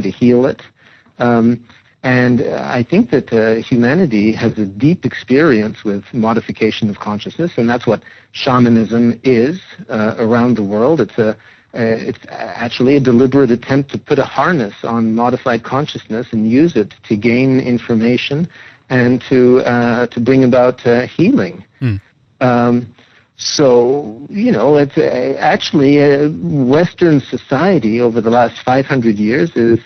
to heal it. And I think that humanity has a deep experience with modification of consciousness, and that's what shamanism is around the world. It's actually a deliberate attempt to put a harness on modified consciousness and use it to gain information and to bring about healing. So, it's actually Western society over the last 500 years is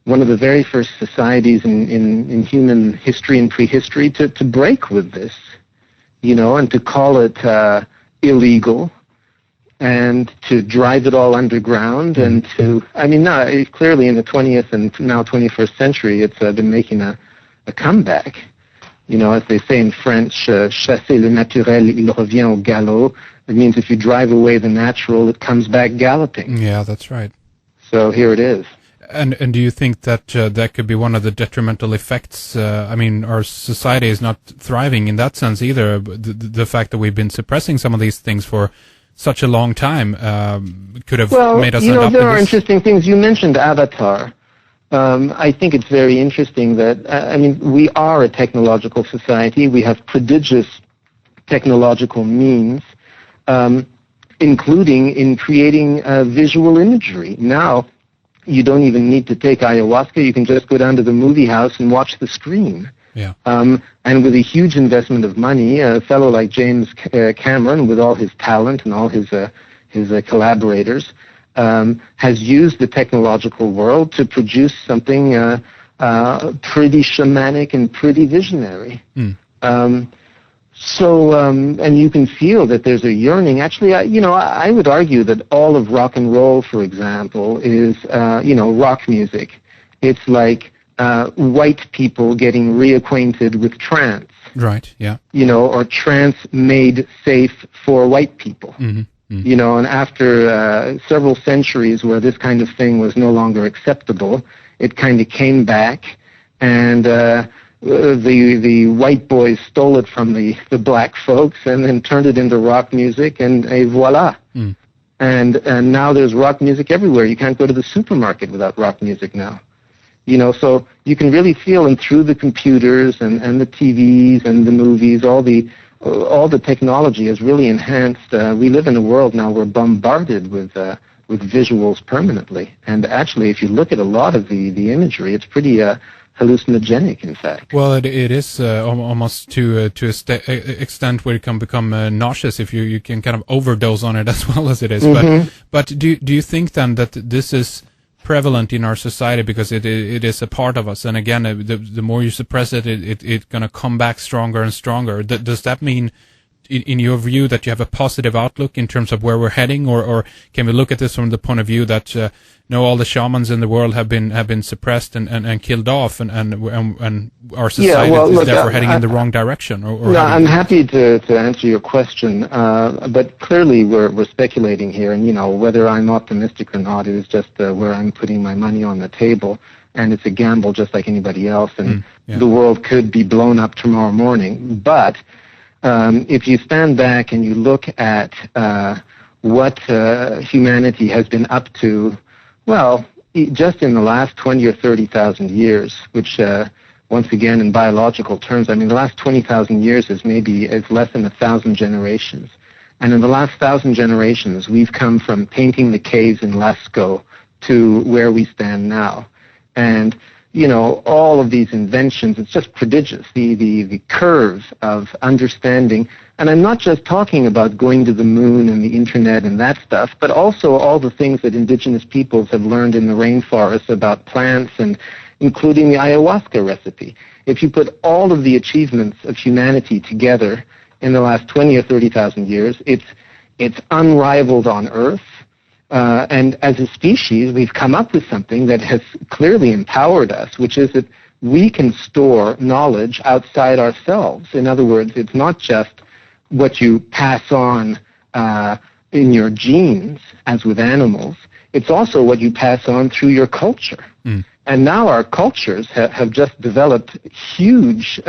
one of the very first societies in human history and prehistory to break with this, and to call it illegal and to drive it all underground and now clearly in the 20th and now 21st century it's been making a comeback. As they say in French, chasser le naturel, il revient au galop. It means if you drive away the natural, it comes back galloping. Yeah, that's right. So here it is. And do you think that that could be one of the detrimental effects? Our society is not thriving in that sense either. The fact that we've been suppressing some of these things for such a long time could have made us adopt there are interesting things. You mentioned Avatar. I think it's very interesting that, we are a technological society. We have prodigious technological means, including in creating visual imagery. Now, you don't even need to take ayahuasca. You can just go down to the movie house and watch the screen. Yeah. And with a huge investment of money, a fellow like James Cameron, with all his talent and all his collaborators, has used the technological world to produce something pretty shamanic and pretty visionary. And you can feel that there's a yearning. Actually, I would argue that all of rock and roll, for example, is, rock music. It's like white people getting reacquainted with trance. Right, yeah. Or trance made safe for white people. And after several centuries where this kind of thing was no longer acceptable, it kind of came back, and the white boys stole it from the black folks and then turned it into rock music, and voila. And now there's rock music everywhere. You can't go to the supermarket without rock music now. So you can really feel, and through the computers and the TVs and the movies, all the technology has really enhanced. We live in a world now we're bombarded with visuals permanently. And actually, if you look at a lot of the imagery, it's pretty hallucinogenic, in fact. Well, it is almost to an extent where it can become nauseous if you can kind of overdose on it as well as it is. But do you think then that this is prevalent in our society because it is a part of us, and again, the more you suppress it, it's going to come back stronger and stronger? Does that mean, in your view, that you have a positive outlook in terms of where we're heading, or can we look at this from the point of view that all the shamans in the world have been suppressed and killed off, and our society is therefore heading in the wrong direction? I'm happy to answer your question, but clearly we're speculating here, and whether I'm optimistic or not is just where I'm putting my money on the table, and it's a gamble just like anybody else, and the world could be blown up tomorrow morning. But if you stand back and you look at what humanity has been up to, well, just in the last 20 or 30,000 years, which once again in biological terms, the last 20,000 years is less than 1,000 generations. And in the last 1,000 generations, we've come from painting the caves in Lascaux to where we stand now. And all of these inventions, it's just prodigious, the curve of understanding. And I'm not just talking about going to the moon and the internet and that stuff, but also all the things that indigenous peoples have learned in the rainforest about plants, and including the ayahuasca recipe. If you put all of the achievements of humanity together in the last 20 or 30,000 years, it's unrivaled on Earth. And as a species, we've come up with something that has clearly empowered us, which is that we can store knowledge outside ourselves. In other words, it's not just what you pass on in your genes, as with animals. It's also what you pass on through your culture. And now our cultures have just developed huge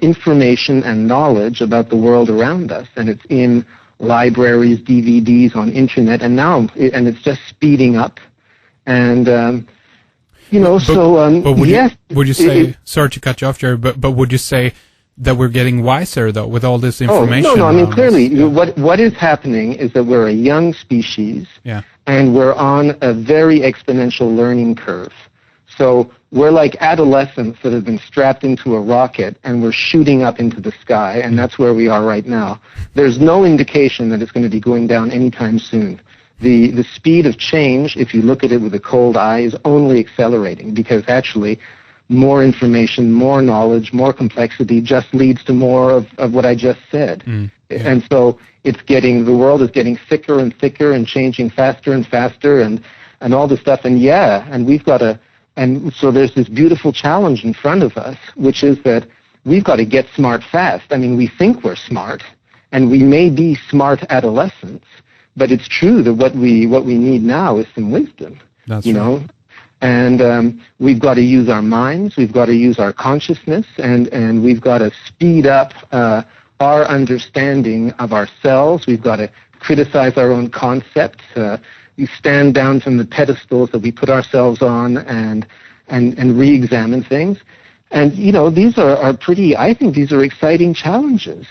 information and knowledge about the world around us, and it's in libraries, DVDs, on internet, and it's just speeding up. And But yes. Would you say, sorry to cut you off, Jerry, but would you say that we're getting wiser, though, with all this information? No, I mean, clearly, what is happening is that we're a young species, and we're on a very exponential learning curve. So we're like adolescents that have been strapped into a rocket, and we're shooting up into the sky, and that's where we are right now. There's no indication that it's going to be going down anytime soon. The speed of change, if you look at it with a cold eye, is only accelerating, because actually more information, more knowledge, more complexity just leads to more of what I just said. And so the world is getting thicker and thicker and changing faster and faster and all this stuff. And we've got to, and so there's this beautiful challenge in front of us, which is that we've got to get smart fast. I mean, we think we're smart, and we may be smart adolescents, but it's true that what we need now is some wisdom. That's right. And we've got to use our minds, we've got to use our consciousness, and we've got to speed up our understanding of ourselves. We've got to criticize our own concepts. We stand down from the pedestals that we put ourselves on and re-examine things. And, these are pretty, I think these are exciting challenges.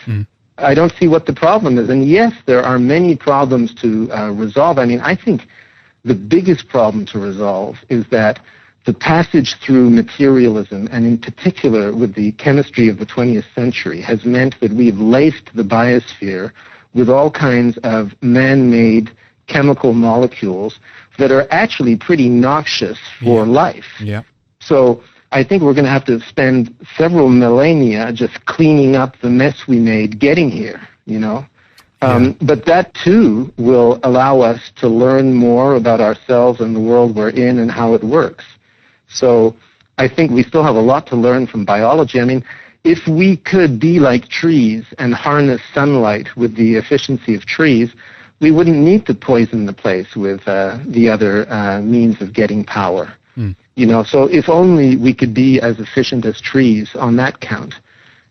I don't see what the problem is. And yes, there are many problems to resolve. I mean, I think the biggest problem to resolve is that the passage through materialism, and in particular with the chemistry of the 20th century, has meant that we've laced the biosphere with all kinds of man-made chemical molecules that are actually pretty noxious for life. Yeah. So I think we're going to have to spend several millennia just cleaning up the mess we made getting here, But that, too, will allow us to learn more about ourselves and the world we're in and how it works. So I think we still have a lot to learn from biology. I mean, if we could be like trees and harness sunlight with the efficiency of trees, we wouldn't need to poison the place with the other means of getting power. So if only we could be as efficient as trees on that count.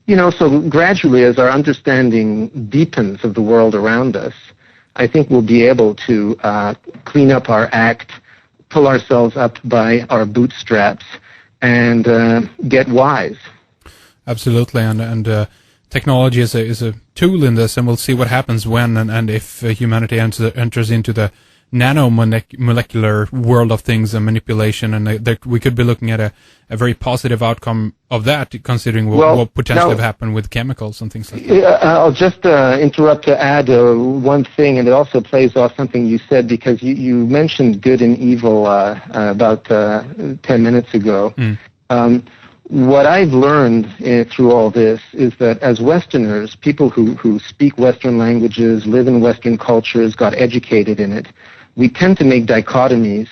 So gradually, as our understanding deepens of the world around us, I think we'll be able to clean up our act, pull ourselves up by our bootstraps, and get wise. Absolutely, and technology is a tool in this, and we'll see what happens when and if humanity enters into the nanomolecular world of things and manipulation, and we could be looking at a very positive outcome of that, considering what potentially have happened with chemicals and things like that. I'll just interrupt to add one thing, and it also plays off something you said, because you mentioned good and evil about 10 minutes ago. What I've learned through all this is that as Westerners, people who speak Western languages, live in Western cultures, got educated in it, we tend to make dichotomies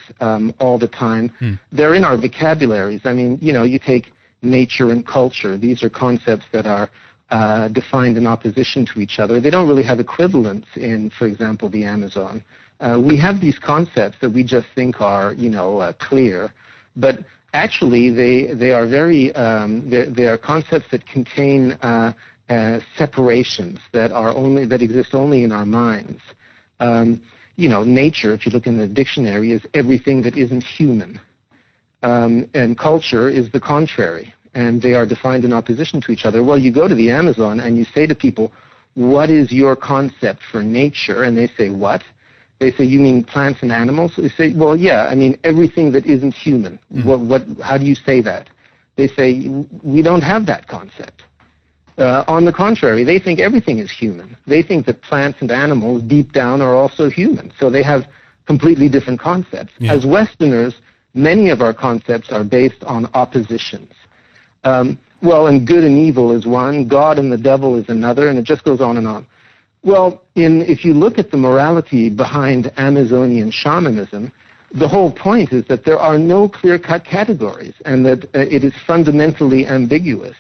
all the time. They're in our vocabularies. I mean, you take nature and culture. These are concepts that are defined in opposition to each other. They don't really have equivalents in, for example, the Amazon. We have these concepts that we just think are, clear, but actually they are very they are concepts that contain separations that exist only in our minds. Nature, if you look in the dictionary, is everything that isn't human, and culture is the contrary, and they are defined in opposition to each other. Well, you go to the Amazon and you say to people, "What is your concept for nature?" And they say, "What?" They say, "You mean plants and animals?" They say, "Well, yeah, I mean everything that isn't human." How do you say that? They say, "We don't have that concept." On the contrary, they think everything is human. They think that plants and animals deep down are also human. So they have completely different concepts. Yeah. As Westerners, many of our concepts are based on oppositions. And good and evil is one, God and the devil is another, and it just goes on and on. Well, if you look at the morality behind Amazonian shamanism, the whole point is that there are no clear-cut categories, and that it is fundamentally ambiguous.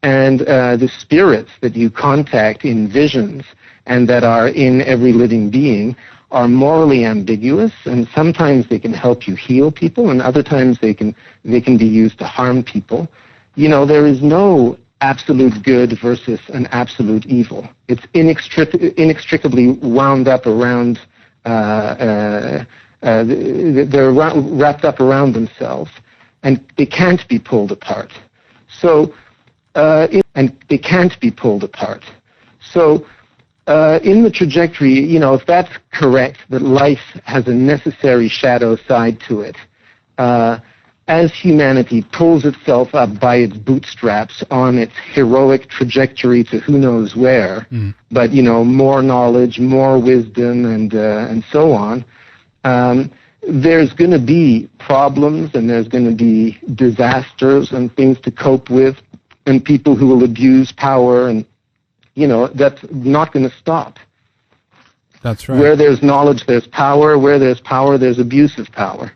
And the spirits that you contact in visions and that are in every living being are morally ambiguous, and sometimes they can help you heal people, and other times they can be used to harm people. There is no absolute good versus an absolute evil. It's inextricably wound up around, they're wrapped up around themselves. and they can't be pulled apart. So, and they can't be pulled apart. So, in the trajectory, if that's correct, that life has a necessary shadow side to it, as humanity pulls itself up by its bootstraps on its heroic trajectory to who knows where, but, more knowledge, more wisdom, and so on, there's going to be problems, and there's going to be disasters and things to cope with, and people who will abuse power, and that's not going to stop. That's right. Where there's knowledge, there's power. Where there's power, there's abuse of power.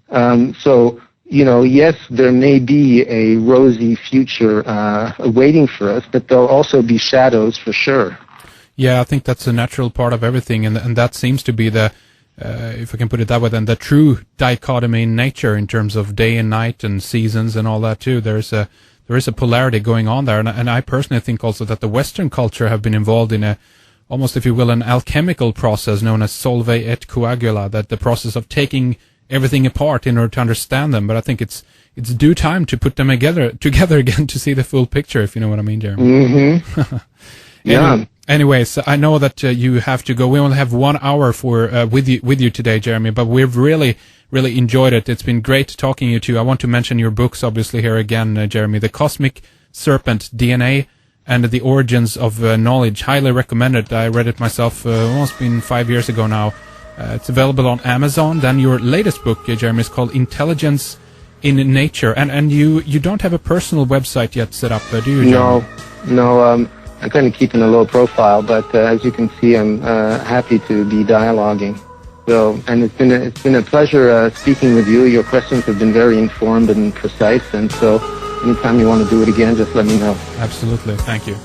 So, yes, there may be a rosy future waiting for us, but there'll also be shadows for sure. Yeah, I think that's a natural part of everything, and that seems to be the, if I can put it that way, then the true dichotomy in nature in terms of day and night and seasons and all that too. There is a polarity going on there, and I personally think also that the Western culture have been involved in almost, if you will, an alchemical process known as solve et coagula, that the process of taking everything apart in order to understand them. But I think it's due time to put them together again to see the full picture, if you know what I mean, Jeremy. Mm-hmm. Yeah. Anyways, I know that you have to go. We only have 1 hour with you today, Jeremy, but we've really enjoyed it. It's been great talking to you too. I want to mention your books, obviously, here again, Jeremy. The Cosmic Serpent-DNA and The Origins of Knowledge. Highly recommended. I read it myself almost been 5 years ago now. It's available on Amazon. Then your latest book, Jeremy, is called Intelligence in Nature. And you don't have a personal website yet set up, do you, Jeremy? No. I'm kind of keeping a low profile, but as you can see, I'm happy to be dialoguing. So, and it's been a pleasure speaking with you. Your questions have been very informed and precise, and so anytime you want to do it again, just let me know. Absolutely. Thank you.